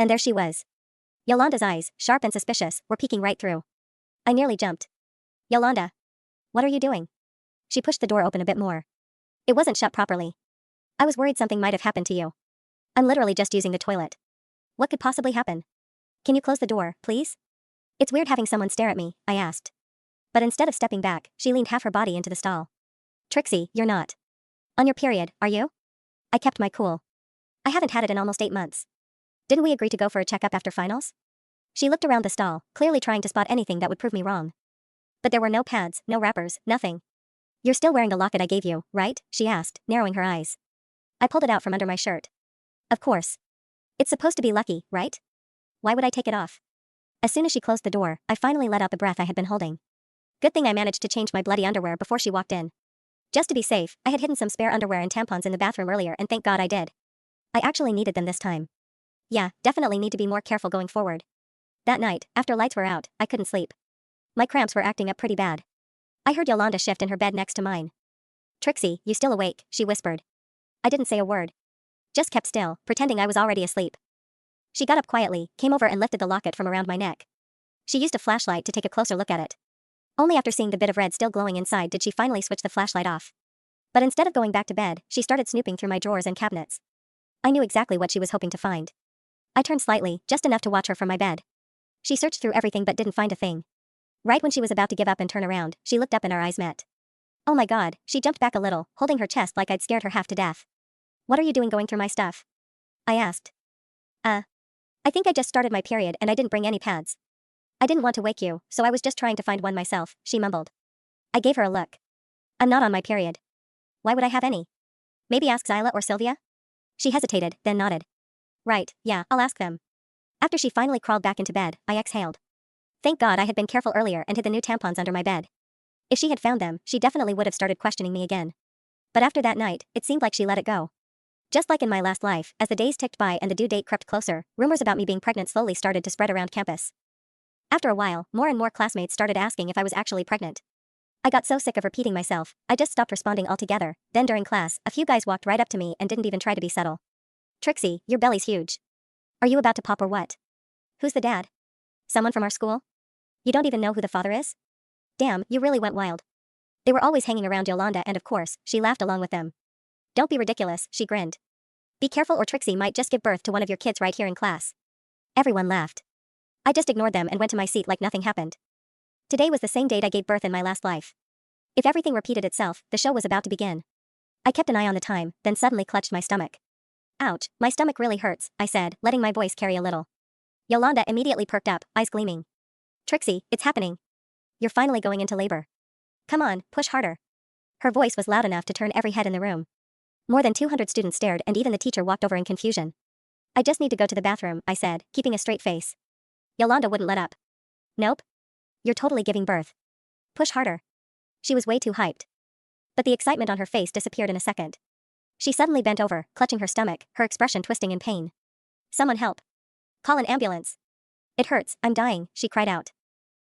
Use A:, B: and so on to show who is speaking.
A: And there she was. Yolanda's eyes, sharp and suspicious, were peeking right through. I nearly jumped. Yolanda. What are you doing? She pushed the door open a bit more. It wasn't shut properly. I was worried something might have happened to you. I'm literally just using the toilet. What could possibly happen? Can you close the door, please? It's weird having someone stare at me, I asked. But instead of stepping back, she leaned half her body into the stall. Trixie, you're not on your period, are you? I kept my cool. I haven't had it in almost 8 months. Didn't we agree to go for a checkup after finals? She looked around the stall, clearly trying to spot anything that would prove me wrong. But there were no pads, no wrappers, nothing. You're still wearing the locket I gave you, right? She asked, narrowing her eyes. I pulled it out from under my shirt. Of course. It's supposed to be lucky, right? Why would I take it off? As soon as she closed the door, I finally let out the breath I had been holding. Good thing I managed to change my bloody underwear before she walked in. Just to be safe, I had hidden some spare underwear and tampons in the bathroom earlier, and thank God I did. I actually needed them this time. Yeah, definitely need to be more careful going forward. That night, after lights were out, I couldn't sleep. My cramps were acting up pretty bad. I heard Yolanda shift in her bed next to mine. Trixie, you still awake? She whispered. I didn't say a word. Just kept still, pretending I was already asleep. She got up quietly, came over and lifted the locket from around my neck. She used a flashlight to take a closer look at it. Only after seeing the bit of red still glowing inside did she finally switch the flashlight off. But instead of going back to bed, she started snooping through my drawers and cabinets. I knew exactly what she was hoping to find. I turned slightly, just enough to watch her from my bed. She searched through everything but didn't find a thing. Right when she was about to give up and turn around, she looked up and our eyes met. Oh my God, she jumped back a little, holding her chest like I'd scared her half to death. What are you doing going through my stuff? I asked. I think I just started my period and I didn't bring any pads. I didn't want to wake you, so I was just trying to find one myself, she mumbled. I gave her a look. I'm not on my period. Why would I have any? Maybe ask Zyla or Sylvia? She hesitated, then nodded. Right, yeah, I'll ask them. After she finally crawled back into bed, I exhaled. Thank God I had been careful earlier and hid the new tampons under my bed. If she had found them, she definitely would have started questioning me again. But after that night, it seemed like she let it go. Just like in my last life, as the days ticked by and the due date crept closer, rumors about me being pregnant slowly started to spread around campus. After a while, more and more classmates started asking if I was actually pregnant. I got so sick of repeating myself, I just stopped responding altogether. Then during class, a few guys walked right up to me and didn't even try to be subtle. Trixie, your belly's huge. Are you about to pop or what? Who's the dad? Someone from our school? You don't even know who the father is? Damn, you really went wild. They were always hanging around Yolanda and of course, she laughed along with them. Don't be ridiculous, she grinned. Be careful or Trixie might just give birth to one of your kids right here in class. Everyone laughed. I just ignored them and went to my seat like nothing happened. Today was the same date I gave birth in my last life. If everything repeated itself, the show was about to begin. I kept an eye on the time, then suddenly clutched my stomach. Ouch, my stomach really hurts, I said, letting my voice carry a little. Yolanda immediately perked up, eyes gleaming. Trixie, it's happening. You're finally going into labor. Come on, push harder. Her voice was loud enough to turn every head in the room. More than 200 students stared and even the teacher walked over in confusion. I just need to go to the bathroom, I said, keeping a straight face. Yolanda wouldn't let up. Nope. You're totally giving birth. Push harder. She was way too hyped. But the excitement on her face disappeared in a second. She suddenly bent over, clutching her stomach, her expression twisting in pain. Someone help. Call an ambulance. It hurts, I'm dying, she cried out.